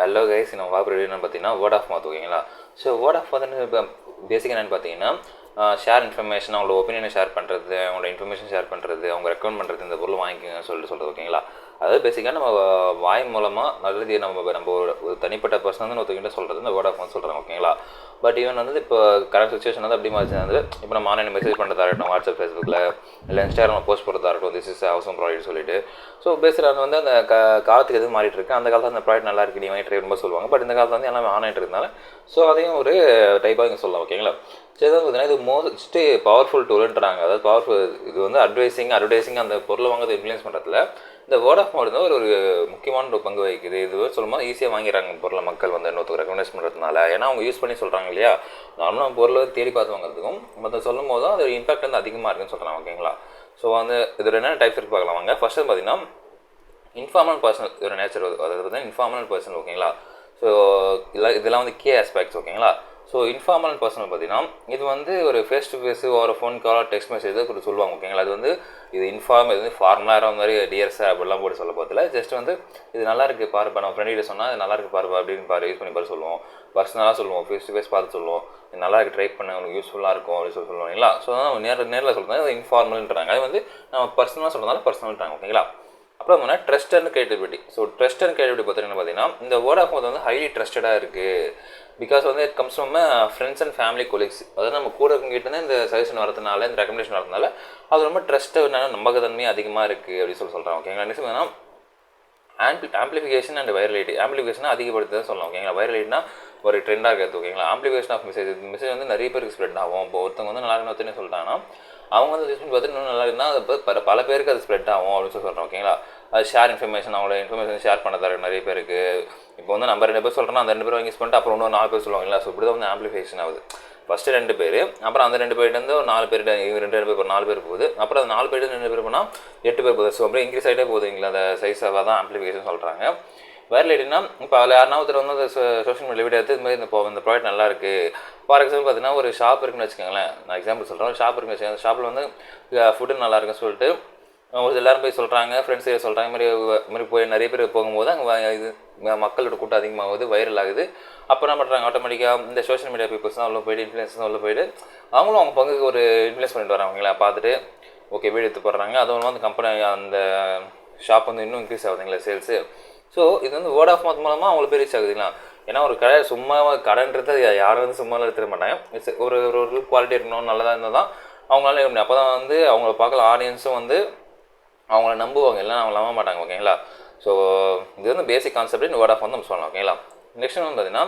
Hello guys, நம்ம பார்க்குற video என்னன்னு பார்த்தீங்கன்னா வேர்ட் ஆஃப் மவுத். ஓகேங்களா? ஸோ வேர்ட் ஆஃப் மவுத்னு இப்போ பேசிக்காக என்னென்னு பார்த்தீங்கன்னா ஷேர் இன்ஃபர்மேஷன், அவங்களோட ஒப்பீனியனை ஷேர் பண்ணுறது, அவங்களோட இன்ஃபர்மேஷன் ஷேர் பண்ணுறது, அவங்க ரெக்கமெண்ட் பண்ணுறது, இந்த பொருள் வாங்கிக்கோங்கன்னு சொல்கிறது. ஓகேங்களா? அதாவது பேசிக்காக நம்ம வாய் மூலமாக நல்லது நம்ம ஒரு தனிப்பட்ட பர்சன் வந்து ஒருத்தவங்கிட்ட சொல்கிறது இந்த வேர்ட் ஆஃப் மவுத் சொல்கிறாங்க. ஓகேங்களா? பட் ஈவன் வந்து இப்போ கரண்ட் சுச்சுவேஷன் வந்து அப்படி மாதிரி வந்து இப்போ நம்ம ஆன்லைன் மெசேஜ் பண்ணுறதா இருக்கட்டும், வாட்ஸ்அப், ஃபேஸ்புக்கில் இல்லை இன்ஸ்டாகிராமில் போஸ்ட் போடுறதா இருக்கட்டும், திஸ் இஸ் அவசரம் ப்ராடக்ட் சொல்லிட்டு. ஸோ பேசுகிறது வந்து அந்த காலத்துக்கு எதுவும் மாறிட்டு இருக்கு. அந்த காலத்தில் அந்த ப்ராடக்ட் நல்லா இருக்குது, நீ வாங்கி ட்ரை ரொம்ப சொல்லுவாங்க. பட் இந்த காலத்தில் வந்து எல்லாமே ஆன்லைன் இருந்தாலும் ஸோ அதையும் ஒரு டைப்பாக இங்கே சொல்லலாம். ஓகேங்களா? சரி, தான் பார்த்தீங்கன்னா இது மோஸ்ட் பவர்ஃபுல் டூல்ன்றாங்க. அதாவது பவர்ஃபுல் இது வந்து அட்வர்டைசிங் அந்த பொருளை வாங்குறது இன்ஃப்ளூயன்ஸ் பண்ணுறதுல இந்த வேர்ட் ஆஃப் மவுத் வந்து ஒரு முக்கியமான ஒரு பங்கு வகிக்குது. இது சொல்லும்போது ஈஸியாக வாங்கிறாங்க பொருளை மக்கள் வந்து இன்னொருத்தருக்கு ரெக்கமெண்டேஷன் பண்ணுறதுனால. ஏன்னா அவங்க யூஸ் பண்ணி சொல்கிறாங்க இல்லையா, நார்மலாக பொருளை தேடி பார்த்து வாங்குறதுக்கும் மற்ற சொல்லும் போது தான் அது இம்பாக்ட் வந்து அதிகமாக இருக்குன்னு சொல்கிறாங்க. ஓகேங்களா? ஸோ வந்து இது என்னென்ன டைப்ஸ் இருக்கு பார்க்கலாம் வாங்க. ஃபர்ஸ்ட் வந்து பார்த்தீங்கன்னா இன்ஃபார்மல் பர்சனல் ஒரு நேச்சர், அதாவது பார்த்தீங்கன்னா இன்ஃபார்மல் பர்சனல். ஓகேங்களா? ஸோ இதெல்லாம் வந்து கே ஆஸ்பெக்ட்ஸ். ஓகேங்களா? ஸோ இன்ஃபார்மல் பர்சனல் பார்த்தீங்கன்னா இது வந்து ஒரு ஃபேஸ் டு ஃபேஸு ஒரு ஃபோன் கால், டெக்ஸ்ட் மெசேஜ் கூட சொல்லுவாங்க. ஓகேங்களா? அது வந்து இது இது வந்து ஃபார்மலாக மாதிரி டியர் சார் அப்படிலாம் போட்டு சொல்ல போதில்ல. ஜஸ்ட் வந்து இது நல்லா இருக்குது பாருப்பா, நம்ம ஃப்ரெண்ட் கிட்ட சொன்னால் இது நல்லா இருக்குது பாருப்பா அப்படின்னு யூஸ் பண்ணி பாரு சொல்லுவோம். பர்சனலாக சொல்லுவோம், ஃபேஸ் டு ஃபேஸ் பார்த்து சொல்லுவோம், இது நல்லா இருக்குது ட்ரை பண்ண உங்களுக்கு யூஸ்ஃபுல்லாக இருக்கும் அப்படின்னு சொல்லுவோம். இல்லைங்களா? ஸோ நேரில் சொல்கிறது அது இன்ஃபார்மல்ன்றாங்க. அது வந்து நம்ம பர்சனலாக சொல்கிறதால பர்சனல்ன்றாங்க. ஓகேங்களா? அப்புறம் வந்து trust and creativity. So trust and creativity பார்த்தீங்கன்னா இந்த வேர்ட் ஆஃப் மவுத் வந்து ஹைலி ட்ரஸ்டடாக இருக்குது. பிகாஸ் வந்து it comes from friends and family colleagues. அதாவது நம்ம கூட இருக்கங்கிட்ட இந்த சஜஷன் வரதுனால, இந்த ரெக்கமெண்டேஷன் வரதுனால அது ரொம்ப ட்ரஸ்ட்டாக நம்பகத்தன்மையாக அதிகமாக இருக்குது அப்படின்னு சொல்கிறாங்க. ஓகேங்களா? என்ன சொல்லுங்கன்னா ஆம்பிளிஃபிகேஷன் அண்ட் வைரலிட்டி. ஆம்பிளிஃபிகேஷன் அதிகப்படுத்துதான் சொல்லலாம். ஓகேங்களா? வைரலிட்டினா ஒரு ட்ரெண்டாக இருக்கிறது. ஓகேங்களா? ஆம்பிளிஃபிகேஷன் ஆஃப் மெசேஜ் வந்து நிறைய பேருக்கு ஸ்ப்ரெட் ஆகும். இப்போ ஒருத்தவங்க வந்து நல்லா இருக்குன்னு சொல்லிட்டாங்கன்னா அவங்க வந்து யூஸ் பண்ணி பார்த்து இன்னும் நல்லா இருந்தால் அது பல பேருக்கு அது ஸ்ப்ரெட் ஆகும் அப்படின்னு சொல்கிறோம். ஓகேங்களா? அது ஷேர் இன்ஃபர்மேஷன், அவங்களோட இன்ஃபர்மேஷன் ஷேர் பண்ண நிறைய பேருக்கு. இப்போ வந்து நம்ம 2 பேர் சொல்கிறோன்னா அந்த 2 பேர் யூஸ் பண்ணிட்டு அப்புறம் இன்னும் 4 பேர் சொல்லுவாங்களா. ஸோ இப்படி தான் வந்து ஆம்பிளிஃபிகேஷன் ஆகுது. ஃபஸ்ட்டு 2 பேர், அப்புறம் அந்த 2 பேர்லேருந்து ஒரு 4 பேர், இவங்க 2 பேர் ஒரு 4 பேர் போகுது. அப்புறம் அந்த 4 பேர் 2 பேர் போனால் 8 பேர் போகுது. ஸோ அப்படியே இன்க்ரீஸ் ஆகிட்டே போகுதுங்களா அந்த சைஸாக தான் ஆம்பிளிஃபிகேஷன் சொல்கிறாங்க. வைரலிட்டினா இப்போ அதில் யாருனா ஒருத்தர் வந்து அந்த சோஷியல் மீடியா வீடியோ எடுத்து இந்த ப்ராடக்ட் நல்லா இருக்குது. ஃபார் எக்ஸாம்பிள் பார்த்தீங்கன்னா ஒரு ஷாப் இருக்குன்னு வச்சுக்கோங்களேன். நான் எக்ஸாம்பிள் சொல்கிறேன். ஒரு ஷாப் இருக்குன்னு வச்சுக்கோங்க. அந்த ஷாப்பில் வந்து ஃபுட்டு நல்லா இருக்குன்னு சொல்லிட்டு ஒரு எல்லோரும் போய் சொல்கிறாங்க, ஃப்ரெண்ட்ஸே சொல்கிறாங்க. மாதிரி போய் நிறைய பேர் போகும்போது அங்கே இது மக்களோட கூட்டம் அதிகமாகுது, வைரல் ஆகுது. அப்போ என்ன பண்ணுறாங்க, ஆட்டோமேட்டிக்காக இந்த சோஷியல் மீடியா பீப்புள்ஸ் தான் உள்ள போய்ட்டு, இன்ஃப்ளூயன்ஸ் தான் உள்ள போய்ட்டு அவங்களும் அவங்க பங்குக்கு ஒரு இன்ஃப்ளூயன்ஸ் பண்ணிட்டு வராங்களா பார்த்துட்டு ஓகே வீடியோ எடுத்து போடுறாங்க. அதுவும் அந்த கம்பெனி அந்த ஷாப் வந்து இன்னும் இன்க்ரீஸ் ஆகுதுங்களா சேல்ஸு. ஸோ இது வந்து வேர்ட் ஆஃப் மவுத் மூலமாக அவங்களுக்கு போய் ரீச் ஆகுதுங்களா. ஏன்னா ஒரு கடை சும்மா கடைன்றது யாரும் வந்து சும்மா எடுத்துட மாட்டாங்க. ஒரு குவாலிட்டி இருக்கணும், நல்லதாக இருந்தால் தான் அவங்களால முடியும். அப்போ தான் வந்து அவங்கள பார்க்கல ஆடியன்ஸும் வந்து அவங்கள நம்புவாங்க, எல்லாம் அவங்க நம்ப மாட்டாங்க. ஓகேங்களா? ஸோ இது வந்து பேசிக் கான்செப்ட் இந்த வேர்ட் ஆஃப் வந்து நம்ம சொல்லலாம். ஓகேங்களா? நெக்ஸ்ட் வந்து பார்த்தீங்கன்னா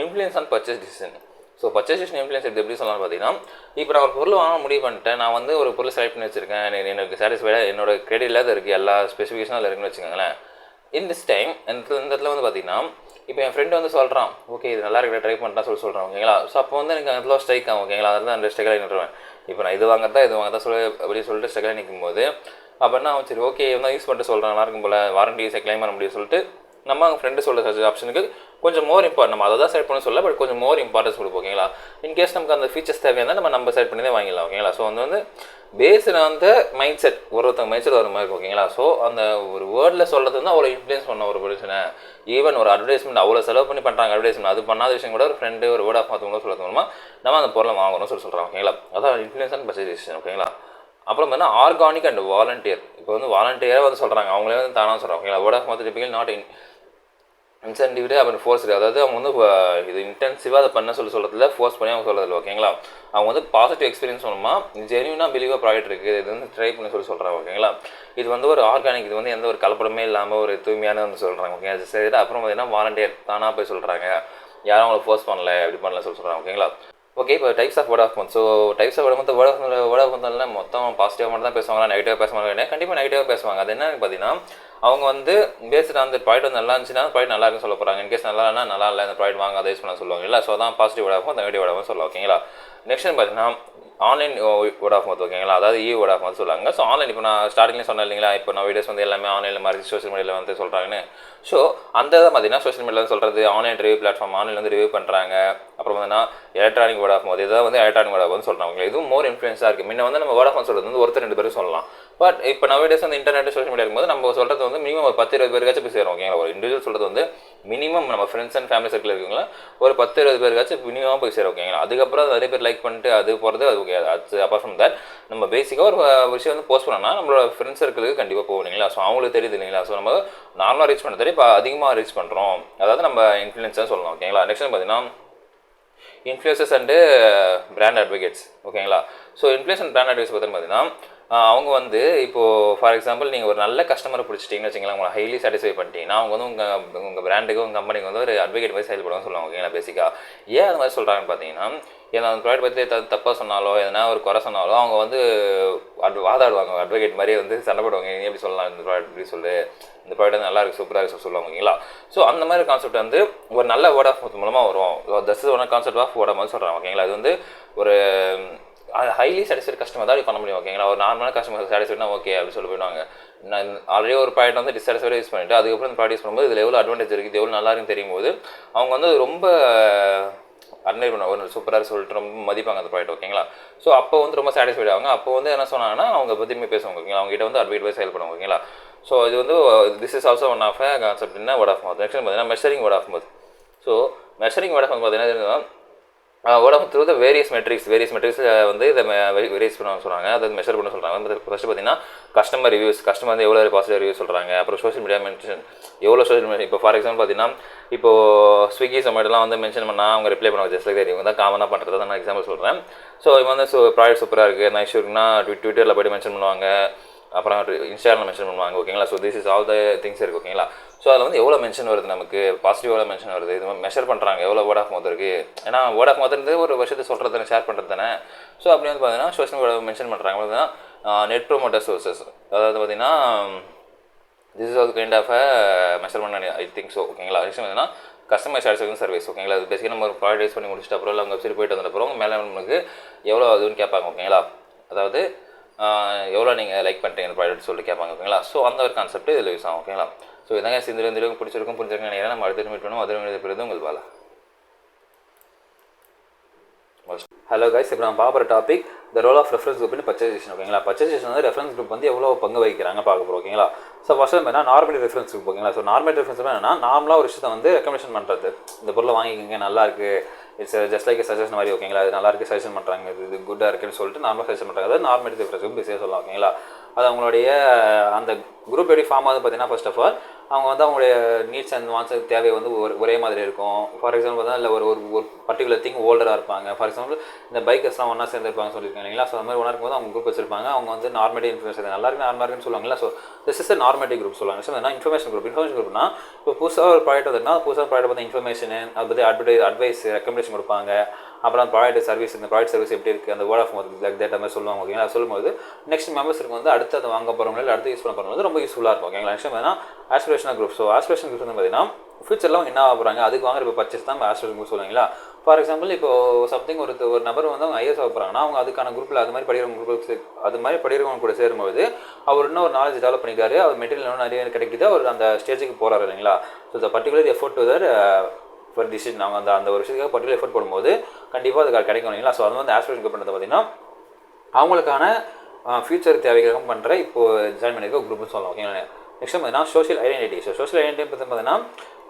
influence and purchase decision. So purchase decision influence எப்படி சொல்லலாம் பார்த்தீங்கன்னா, இப்போ நான் ஒரு பொருள் வாங்க முடிவு பண்ணிட்டேன், நான் வந்து ஒரு பொருள் செலக்ட் பண்ணி வச்சுருக்கேன், எனக்கு சாட்டிஸ்ஃபைடாக என்னோட கிரெடிட்டில் தான் இருக்குது, எல்லா ஸ்பெசிஃபிகேஷனும் அதில் இருக்குன்னு வச்சுக்கோங்களேன். இன் திஸ் டைம் இந்த இடத்துல வந்து பார்த்தீங்கன்னா இப்போ என் ஃப்ரெண்டு வந்து சொல்கிறான், ஓகே இது நல்லா இருக்கிற ட்ரை பண்ணுறா சொல்கிறேன். ஓகேங்களா? ஸோ அப்போ வந்து எனக்கு அதில் ஸ்ட்ரைக் ஆகும். ஓகேங்களா? அதில் தான் அந்த ஸ்ட்ரைக்காக நின்றுவேன். இப்போ நான் இது வாங்கத்தான் அப்படின்னு சொல்லிட்டு ஸ்ட்ரைக்காக நிற்கும் போது அப்போ என்ன சரி ஓகே தான் யூஸ் பண்ணிட்டு சொல்கிறேன், நல்லா இருக்கும் போல், வாரண்டி யூஸை கிளைம் பண்ண முடியும்னு சொல்லிட்டு நம்ம அவங்க ஃப்ரெண்டு சொல்கிற ஆப்ஷனுக்கு கொஞ்சம் மோர் இம்பார்ட், நம்ம அதை தான் செலக்ட் பண்ண சொல்ல, பட் கொஞ்சம் மோர் இம்பார்ட்டன்ஸ் கொடுப்போம். ஓகேங்களா? இன்கேஸ் நமக்கு அந்த ஃபீச்சர்ஸ் தேவையாக இருந்தால் நம்ம செலக்ட் பண்ணி தான் வாங்கிடலாம். ஓகேங்களா? ஸோ வந்து பேஸில் வந்து மைண்ட் செட் ஒருத்தங்க மைண்ட் செட் வர மாதிரி இருக்கும். ஓகேங்களா? ஸோ அந்த ஒரு வேர்டில் சொல்கிறது வந்து அவ்வளோ இன்ஃப்ளூயன்ஸ் பண்ண ஒரு பிரச்சனை. ஈவன் ஒரு அட்வர்டைஸ்மெண்ட் அவ்வளோ செலவு பண்ணி பண்ணுறாங்க அட்வர்டைஸ்மெண்ட், அது பண்ணாத விஷயம் கூட ஒரு ஃப்ரெண்டு ஒரு வேர்ட் ஆஃப் மவுத் சொல்கிறது மூலமாக நம்ம அந்த பொருளை வாங்கணும்னு சொல்கிறாங்க. ஓகேங்களா? அதான் இன்ஃப்ளூயன்ஸ் அண்ட் பர்ச்சேஸ் டிசிஷன். ஓகேங்களா? அப்புறம் வந்து ஆர்கானிக் அண்ட் வாலண்டியர். இப்போ வந்து வாலண்டியராக வந்து சொல்கிறாங்க, அவங்களே வந்து தானாக சொல்கிறாங்க. ஓகேங்களா? Word of mouth typical not incentivised அப்புறம் ஃபோர்ஸ்டு. அதாவது அவங்க வந்து இது இன்டென்சிவாக அதை பண்ண சொல்கிறதுல ஃபோர்ஸ் பண்ணி அவங்க சொல்கிறதில்ல. ஓகேங்களா? அவங்க வந்து பாசிட்டிவ் எக்ஸ்பீரியன்ஸ் சொல்லணுமா, ஜென்யூனாக பிலீவாக ப்ராடக்ட் இருக்குது, இது வந்து ட்ரை பண்ணி சொல்கிறாங்க. ஓகேங்களா? இது வந்து ஒரு ஆர்கானிக், இது வந்து எந்த ஒரு கலப்படமே இல்லாமல் ஒரு தூய்மையான வந்து சொல்கிறாங்க. ஓகேங்களா? சரி. அப்புறம் பார்த்தீங்கன்னா வாலண்டியர், தானாக போய் சொல்கிறாங்க, யாரும் அவங்கள ஃபோர்ஸ் பண்ணல, இப்படி பண்ணல சொல்கிறாங்க. ஓகேங்களா? ஓகே. இப்போ types of word of mouth. So types of word of மவுத்ல மொத்தம் பாசிட்டிவாக மட்டும் தான் பேசுவாங்களா, நெகட்டிவாக பேச மாட்டாங்க? கண்டிப்பாக நெகட்டிவாக பேசுவாங்க. அது என்னன்னு பார்த்தீங்கன்னா அவங்க வந்து பேசுகிற அந்த ப்ராடக்ட் வந்து நல்லா இருந்துச்சுன்னா ப்ராடக்ட் நல்லா இருக்குன்னு சொல்ல போகிறாங்க. இன்கேஸ் நல்லா இல்லைனா நல்லா இல்லை, இந்த ப்ராடக்ட் வாங்க அதை யூஸ் பண்ண சொல்லுவாங்க. இல்லை, ஸோ தான் positive word of mouth, negative word of mouth சொல்லலாம். ஓகேங்களா? நெக்ஸ்ட் பார்த்தீங்கன்னா ஆன்லைன் வேர்ட் ஆஃப் மவுத். ஓகேங்களா? அதாவது வேர்ட் ஆஃப் மவுத் சொல்லுவாங்க. ஸோ ஆன்லைன் இப்போ நான் ஸ்டார்டிங்லேயே சொன்னேன் இல்லைங்களா, இப்போ நான் வீடியோஸ் வந்து எல்லாமே ஆன்லைனில் மாதிரி சோஷியல் மீடியாவில் வந்து சொல்கிறாங்கன்னு. ஸோ அந்த இதை பார்த்தீங்கன்னா சோஷியல் மீடியாவில் சொல்கிறது ஆன்லைன் ரிவ்யூ பிளாட்ஃபார்ம், ஆன்லைன் வந்து ரிவ்யூ பண்ணுறாங்க. அப்புறம் வந்து எலக்ட்ரானிக் வேர்ட் ஆஃப் மவுத், இதை வந்து எலக்ட்ரானிக் வேர்ட் ஆஃப் மவுத் சொல்கிறாங்க. இதுவும் மோர் இன்ஃப்ளூயன்ஸாக இருக்குது. முன்ன வந்து நம்ம வேர்ட் ஆஃப் மவுத் சொல்கிறது வந்து ஒருத்தர் 2 பேரும் சொல்லலாம். பட் இப்போ நவடேஸ் வந்து இன்டர்நெட் சோஷியல் மீடியா இருக்கும்போது நம்ம சொல்கிறது வந்து மினிமம் ஒரு 10-20 பேருக்காச்சும் போய் சேரும் ஓகேங்களா. ஒரு இண்டிவிஜுவல் சொல்கிறது வந்து மினிமம் நம்ம ஃப்ரெண்ட்ஸ் அண்ட் ஃபேமிலி சர்க்கிள் இருக்குங்களா ஒரு 10-20 பேருக்காச்சும் மினிமம் போய் சேரும் ஓகேங்களா. அதுக்கப்புறம் நிறைய பேர் லைக் பண்ணிட்டு அது போகிறது அது ஓகே. அது அப்பார்ட் ஃப்ரம் தட் நம்ம பேசிக்காக ஒரு விஷயம் வந்து போஸ்ட் பண்ணோம்னா நம்மளோட ஃப்ரெண்ட்ஸ் சர்க்கிளுக்கு கண்டிப்பாக போகும் இல்லைங்களா. ஸோ அவங்களுக்கு தெரியுது இல்லைங்களா. ஸோ நம்ம நார்மலாக ரீச் பண்ண தெரியும், இப்போ அதிகமாக ரீச் பண்ணுறோம், அதாவது நம்ம இன்ஃப்ளூயன்ஸாக சொல்லலாம் ஓகேங்களா. நெக்ஸ்ட் பார்த்தீங்கன்னா இன்ஃப்ளூயன்சர்ஸ் அண்டு பிராண்ட் அட்வொகேட்ஸ் ஓகேங்களா. So influence and brand advocates பார்த்தீங்கன்னா அவங்க வந்து இப்போது ஃபார் எக்ஸாம்பிள் நீங்கள் ஒரு நல்ல கஸ்டமரை பிடிச்சிட்டிங்கன்னு வச்சிங்களேன், உங்களை ஹைலி சாட்டிஸ்ஃபை பண்ணிட்டீங்கன்னா அவங்க வந்து உங்கள் பிராண்டுக்கு உங்கள் கம்பெனிக்கு வந்து ஒரு அட்வொகேட் மாதிரி செயல்படுவாங்க சொல்லுவாங்க ஓகேங்களா. பேசிக்காக ஏன் அது மாதிரி சொல்கிறாங்கன்னு பார்த்தீங்கன்னா, ஏன்னா அந்த ப்ராடக்ட் பற்றி தப்பாக சொன்னாலோ எதனா ஒரு குறை சொன்னாலோ அவங்க வந்து வாதாடுவாங்க, அட்வொகேட் மாதிரி வந்து சண்டை போடுவாங்க. நீ எப்படி சொல்லலாம், இந்த ப்ராடக்ட் இப்படி சொல்லு, இந்த ப்ராடக்ட் வந்து நல்லா இருக்குது சூப்பராக இருக்குது சொல்லுவாங்க ஓகேங்களா. ஸோ அந்த மாதிரி கான்செப்ட் வந்து ஒரு நல்ல வேர்ட் ஆஃப் மவுத் மூலமாக வரும். Thus is one concept of word of mouth சொல்கிறாங்க ஓகேங்களா. அது வந்து ஒரு ஹைலி சாட்டிஸ்ஃபைட் கஸ்டமர் தான் பண்ண முடியும் ஓகேங்களா. ஒரு நார்மலான கஸ்டமர் சாட்டிஸ்ஃபைட்னா ஓகே அப்படி சொல்லி போயிடுவாங்க. நான் ஆல்ரெடி ஒரு ப்ராடக்ட் வந்து டிஸ்சாட்டிஸ்ஃபைடாக யூஸ் பண்ணிவிட்டு அதுக்கப்புறம் இந்த ப்ராடக்ட் யூஸ் பண்ணும்போது இதில் எவ்வளோ அட்வான்டேஜ் இருக்குது, இது எவ்வளோ நல்லா இருக்குன்னு தெரியும் போது அவங்க வந்து ரொம்ப அட்மைர் பண்ண ஒரு சூப்பராக சொல்லிட்டு ரொம்ப மதிப்பாங்க அந்த ப்ராடக்ட் ஓகேங்களா. ஸோ அப்போ வந்து ரொம்ப சாட்டிஸ்ஃபைட் ஆகும். அப்போ வந்து என்ன சொன்னாங்கன்னா அவங்க பற்றியுமே பேசுவாங்க ஓகேங்களா. அவங்ககிட்ட வந்து அட்வைட் போய் செயல்படுவாங்க ஓகேங்களா. ஸோ இது வந்து this is also one of a concept என்ன வேர்ட் ஆஃப் மவுத். நெக்ஸ்ட் பார்த்தீங்கன்னா measuring word of mouth. So measuring word of mouth பார்த்தீங்கன்னா word of through the various metrics வந்து இதை வேரியஸ் பண்ண சொல்கிறாங்க, அதை மெஷர் பண்ண சொல்கிறாங்க. ஃபஸ்ட்டு பார்த்தீங்கன்னா கஸ்டமர் ரிவ்யூஸ், கஸ்டமர் வந்து எவ்வளோ பாசிட்டிவ் ரிவ்யூ சொல்கிறாங்க. அப்புறம் சோஷியல் மீடியா மென்ஷன் எவ்வளோ சோஷியல் மீடியா, இப்போ ஃபார் எக்ஸாம்பிள் பார்த்தீங்கன்னா இப்போது ஸ்விக்கி ஜொமேட்டோலாம் வந்து மென்ஷன் பண்ணால் அவங்க ரிப்ளை பண்ணுவாங்க. ஜஸ்ட் லைக் இவங்க தான் காமனாக பண்ணுறது தான் நான் எக்ஸாம்பிள் சொல்கிறேன். ஸோ இவங்க வந்து ப்ராடக்ட் சூப்பராக இருக்குது நான் இஷ்யூ இருக்குன்னா ட்விட்டரில் போய்ட்டு மென்ஷன் பண்ணுவாங்க, அப்புறம் இன்ஸ்டாகிராமில் மென்ஷன் பண்ணுவாங்க ஓகேங்களா. So this is all the things இருக்குது ஓகேங்களா. ஸோ அதில் வந்து எவ்வளோ மென்ஷன் வருது, நமக்கு பாசிட்டிவ் எவ்வளோ மென்ஷன் வருது, இது மாதிரி மெஷர் பண்ணுறாங்க எவ்வளோ வேர்ட் ஆஃப் மவுத் இருக்குது. ஏன்னா வேர்ட் ஆஃப் மவுத் ஒரு வருஷத்தை சொல்கிறது தானே, ஷேர் பண்ணுறது தானே. ஸோ அப்படி வந்து பார்த்தீங்கன்னா சோஷியல் மீடியா மென்ஷன் பண்ணுறாங்க. பார்த்தீங்கன்னா நெட் ப்ரோமோட்டர் சோர்சஸ், அதாவது பார்த்தீங்கன்னா this is all kind of uh measurement I think so ஓகேங்களா. நெக்ஸ்ட் பார்த்தீங்கன்னா கஸ்டமர் சாட்டிஸ்ஃபேக்ஷன் சர்வீஸ் ஓகேங்களா. அது பேசிக்காக நம்ம ஒரு ப்ராடக்ட் யூஸ் பண்ணி முடிச்சிட்டு அப்புறம் இல்லை அவங்க வெப்சைட் போய்ட்டு வந்தப்பறம் அவங்க மேலே நமக்கு எவ்வளோ அதுன்னு கேட்பாங்க ஓகேங்களா. அதாவது எவ்வளோ நீங்கள் லைக் பண்ணுறீங்க அந்த ப்ராடக்ட் சொல்லிட்டு கேட்பாங்க ஓகேங்களா. ஸோ அந்த ஒரு கான்செப்ட் இதில் யூஸ் ஆகும் ஓகேங்களா. ஸோ இதாங்க இந்த பிடிச்சிருக்கும் புரிஞ்சிருக்கேன் நினைக்கிறேன். நம்ம அடுத்த மீட் பண்ணுவோம். அதில் பிறகு உங்கள் பாலா. ஹலோ கைஸ், இப்போ நம்ம பார்க்குற topic the role of reference group in purchasation ஓகேங்களா. பர்ச்சேசேஷன் வந்து ரெஃபரன்ஸ் குரூப் வந்து எவ்வளோ பங்கு வகிக்கிறாங்க பார்க்க போகிறோம் ஓகேங்களா. ஸோ ஃபர்ஸ்ட் என்ன நார்மல் ரெஃபரன்ஸ் குரூப் ஓகேங்களா. ஸோ நார்மல் ரெஃபரன்ஸ் என்னன்னா நார்மலாக ஒரு விஷயத்தை வந்து ரெக்கமெண்டேஷன் பண்ணுறது, இந்த பொருளை வாங்கிக்கோங்க நல்லா இருக்குது, இட்ஸ் ஜஸ்ட் லைக் சஜஷன் மாதிரி ஓகேங்களா. அது நல்லா இருக்குது சஜஷன் பண்ணுறாங்க, இது குட்டாக இருக்குன்னு சொல்லிட்டு நார்மலாக சஜஷன் பண்ணுறாங்க. அதாவது நார்மல் ரெஃபரன்ஸ் குரூப் பேசியாக சொல்லலாம் ஓகேங்களா. அது அவங்களுடைய அந்த குரூப் எப்படி ஃபார்ம் ஆகுது பார்த்தீங்கன்னா ஃபர்ஸ்ட் ஆஃப் ஆல் அவங்க வந்து அவங்களுடைய நீட்ஸ் அண்ட் வாண்ட்ஸ் தேவை வந்து ஒரே மாதிரி இருக்கும். ஃபார் எக்ஸாம்பிள் பார்த்தா இல்லை ஒரு பர்டிகுலர் திங் ஓல்டராக இருப்பாங்க. ஃபார் எக்ஸாம்பிள் இந்த பைக்கர்ஸ்லாம் ஒன்றா சேர்ந்துருப்பாங்க சொல்லியிருக்காங்க இல்லைங்களா. ஸோ அந்த மாதிரி ஒன்றா இருக்கும்போது அவங்க குரூப் வச்சிருப்பாங்க. அவங்க வந்து நார்மேட்டிவ் இன்ஃபர்மேஷன் நல்லா இருக்கு நார்மலாக இருக்குன்னு சொல்லுவாங்களா. So this is normative group சொல்லுவாங்க. ஸோ இன்ஃபர்மேஷன் குரூப்னா இப்போ புதுசாக ஒரு ப்ராடக்ட் வந்துன்னா புதுசாக ப்ராடக்ட் பார்த்து இன்ஃபர்மேஷன் அதை பற்றி அட்வைஸ் ரெக்கமெண்டேஷன் கொடுப்பாங்க. அப்புறம் ப்ராடக்ட் சர்வீஸ், இந்த ப்ராடக்ட் சர்வீஸ் எப்படி இருக்குது அந்த word of mouth like that மாதிரி சொல்லுவாங்க ஓகேங்களா. சொல்லும்போது நெக்ஸ்ட் மெம்பர்ஸுக்கு வந்து அடுத்து அதை வாங்க போகிறவங்க இல்லை அடுத்து யூஸ் பண்ண போகிறவங்க ரொம்ப யூஸ்ஃபுல்லாக இருக்கும் ஓகேங்களா. நெக்ஸ்ட் பார்த்தீங்கன்னா aspirational group. So aspiration group வந்து பார்த்தீங்கன்னா ஃபியூச்சரில் அவங்க என்ன ஆக போகிறாங்க அதுக்கு வாங்குற இப்போ பர்ச்சேஸ் தான் ஆஸ்பிரேஷன் குரூப் சொல்லுவீங்களா. ஃபார் எக்ஸாம்பிள் இப்போ சம்திங் ஒரு நபர் வந்து அவங்க ஐஎஸ் ஆக போகிறாங்கன்னா அவங்க அதுக்கான குரூப்பில் அது மாதிரி படிக்கிறவங்க குரூப் அது மாதிரி படிக்கிறவங்க கூட சேரும்போது அவர் இன்னும் ஒரு நாலேஜ் டெவலப் பண்ணிக்காரு, அவர் மெட்டீரியல் இன்னும் நிறைய கிடைக்குது, அவர் அந்த ஸ்டேஜுக்கு போகிறாரு இல்லைங்களா. So the particular effort to further decision அவங்க அந்த ஒரு விஷயத்துக்காக பர்டிகுலர் எஃபோர்ட் போடும்போது கண்டிப்பாக அது கிடைக்கும் இல்லைங்களா. ஸோ அது வந்து ஆஸ்பிரேஷன் குரூப் பண்ணுறது பார்த்தீங்கன்னா அவங்களுக்கான ஃபியூச்சர் தேவைக்காக பண்ணுற இப்போது ஜாயின் பண்ணியிருக்க குரூப்னு சொல்லலாம் ஓகேங்களா. நெக்ஸ்ட் பார்த்தீங்கன்னா social identity. So social identity பார்த்தீங்கன்னா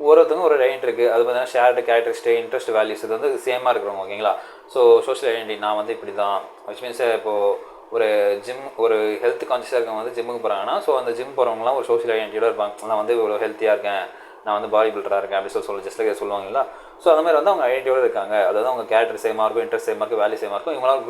ஒருத்தவங்க ஒரு ஐடென்டி இருக்குது, அது பார்த்தீங்கன்னா ஷேர்டு கேரக்டரிஸ்டிக் இன்ட்ரெஸ்ட் வேல்யூஸ் இது வந்து சேமாக இருக்கிறவங்க ஓகேங்களா. ஸோ சோஷியல் ஐடென்டிட்டி நான் வந்து இப்படி தான் விச் மீன்ஸ் இப்போது ஒரு ஒரு ஹெல்த் கான்ஷியஸாக இருக்கவங்க வந்து ஜிம்முக்கு போகிறாங்கன்னா ஸோ அந்த ஜிம் போகிறவங்களாம் ஒரு சோஷியல் ஐடென்டிட்டியோட இருப்பாங்க. நான் வந்து இவ்வளோ ஹெல்த்தியாக இருக்கேன், நான் வந்து பாடி பில்டராக இருக்கேன் அப்படி சொல்லி ஜஸ்ட் லைக் சொல்லுவாங்களா. ஸோ அந்த மாதிரி வந்து அவங்க ஐடென்டிட்டியோட இருக்காங்க, அதாவது அவங்க கேரக்டர் சேமாக இருக்கும், இன்ட்ரெஸ்ட் சேமாக இருக்கும், வேல்யூ சேமாக இருக்கும், இவங்களாம்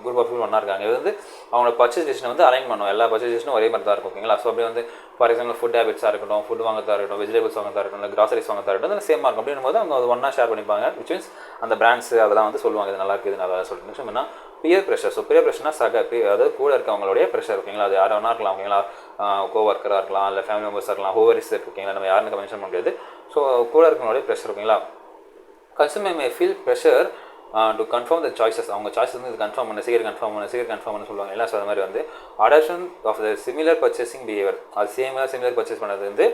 குரூப் ஆஃப் ஒன்றா இருக்காங்க. இது வந்து அவங்களோட பர்ச்சேஸ் டிசிஷனை வந்து அலைன் பண்ணும், எல்லா பர்ச்சேஸ் டிசிஷனும் ஒரே மாதிரி தான் இருக்கும் ஓகேங்களா. ஸோ அப்படி வந்து ஃபார் எக்ஸாம்பிள் ஃபுட் ஹேபிட்ஸாக இருக்கட்டும், ஃபுட் வாங்கத்தாக இருக்கட்டும், வெஜிடபிள்ஸ் வாங்கத்தாக இருக்கட்டும், இல்லை கிராசரிஸ் வாங்கத்தாக இருக்கட்டும், அது சேமாக இருக்கும். அப்படின்னும் போது அவங்க அது ஒன்றா ஷேர் பண்ணிப்பாங்க. விச் மீன்ஸ் அந்த பிராண்ட்ஸ் அதெல்லாம் வந்து சொல்லுவாங்க இது நல்லா இருக்குது இது நல்லா சொல்லிட்டு. நெக்ஸ்ட் என்ன பியர் ப்ரெஷர். ஸோ பியர் ப்ரெஷர்னா அதாவது கூட இருக்கவங்களுடைய ப்ரெஷர் ஓகேங்களா. அது யார் வேணா இருக்கலாம் ஓகேங்களா, கோவர்க்கராக இருக்கலாம், இல்லை ஃபேமிலி மெம்பர்ஸாக இருக்கலாம், ஹோவர் இஸ் ஓகேங்களா, நம்ம யாருன்னு மென்ஷன் பண்ண முடியாது. ஸோ கூட இருக்கவங்களுடைய ப்ரெஷர் ஓகேங்களா. Consumer May feel pressure to confirm the choices. அவங்க சாய்ஸ் வந்து இது கன்ஃபார்ம் பண்ண சொல்லுவாங்க இல்லை. ஸோ அது மாதிரி வந்து adoption of the similar purchasing behaviour, அது சிமிலர் பர்ச்சேஸ் பண்ணது வந்து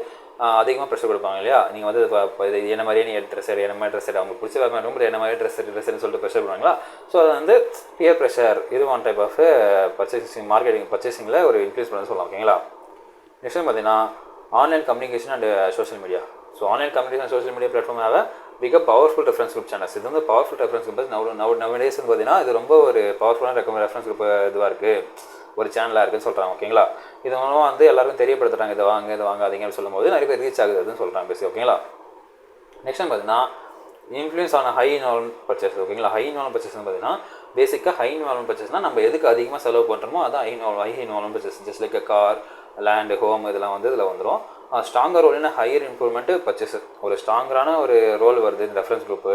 அதிகமாக ப்ரெஷர் கொடுப்பாங்க இல்லையா, நீங்கள் வந்து இது என்ன மாதிரியே நீ ட்ரெஸ் எடு, என்ன மாதிரி ட்ரெஸ் எடு, அவங்களுக்கு பிடிச்ச மாதிரி ரொம்ப என்ன மாதிரி ட்ரெஸ்ன்னு சொல்லிட்டு ப்ரெஷர் பண்ணுவாங்களா. ஸோ அது வந்து பியர் ப்ரெஷர், இது ஒன் டைப் ஆஃப் பர்ச்சேசிங்கில் ஒரு இன்க்ரீஸ் பண்ண சொல்லலாம். ஓகேங்களா. நெக்ஸ்ட் பார்த்தீங்கன்னா online communication and social media. So online communication social media பிளாட்ஃபார்மாக மிக பவர்ஃபுல் ரெஃபரன்ஸ் குரூப் சேனல்ஸ். இது வந்து பவர்ஃபுல் ரெஃபரன்ஸ் குரூப் நவடேஸ் பார்த்தீங்கன்னா இது ரொம்ப ஒரு பவர்ஃபுல்லான ரெஃபரன்ஸ் குரூப் இதுவாக இருக்குது, ஒரு சேனலாக இருக்குன்னு சொல்கிறாங்க. ஓகேங்களா. இது மூலமாக வந்து எல்லாருக்கும் தெரியப்படுத்துகிறாங்க, இதை வாங்காதீங்கன்னு சொல்லும்போது நிறைய பேர் ரீச் ஆகுதுன்னு சொல்கிறாங்க பேசி. ஓகேங்களா. நெக்ஸ்ட் பார்த்தீங்கன்னா இன்ஃப்ளூயன்ஸ் ஆன ஹை இன்வால்மெண்ட் பர்ச்சேஸ். ஓகேங்களா. ஹை இன்வால்மெண்ட் பர்ச்சேஸ் பார்த்தீங்கன்னா பேசிக்காக ஹை இன்வால்மெண்ட் பர்ச்சேஸ்னால் நம்ம எதுக்கு அதிகமாக செலவு பண்ணுறோமோ அதான் high involvement purchase. Just like car, land, home இதெல்லாம் வந்து இதில் வந்துடும். ஸ்ட்ராங்கர் ரோல்னா ஹையர் இம்ப்ரூவ்மெண்ட்டு பர்ச்சேஸ். ஒரு ஸ்ட்ராங்கரான ஒரு ரோல் வருது இந்த ரெஃபரன்ஸ் குரூப்பு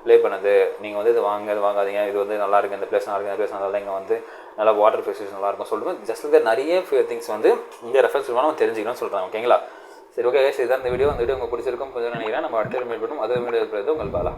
ப்ளே பண்ணுது. நீங்கள் வந்து இது வாங்காதீங்க, இது வந்து நல்லா இருக்குது, இந்த பிளேஸ் நல்லா இருக்குது, இந்த பிளேஸ் நல்லா இங்கே வந்து நல்லா வாட்டர் ஃபெசிலிட்டிஸ் நல்லாயிருக்கும் சொல்லிட்டு ஜஸ்ட் இந்த நிறைய திங்ஸ் வந்து இந்த ரெஃபரன்ஸ் குரூப்பாக நம்ம தெரிஞ்சுக்கணும்னு சொல்கிறாங்க. ஓகேங்களா. சரி, ஓகே கைஸ், இதுதான் இந்த வீடியோ. உங்களுக்கு பிடிச்சிருக்கும் கொஞ்சம் நினைக்கிறேன். நம்ம அடுத்த மீட் பண்ணும். அது வீடியோ இருக்கிறது உங்கள் பாலா.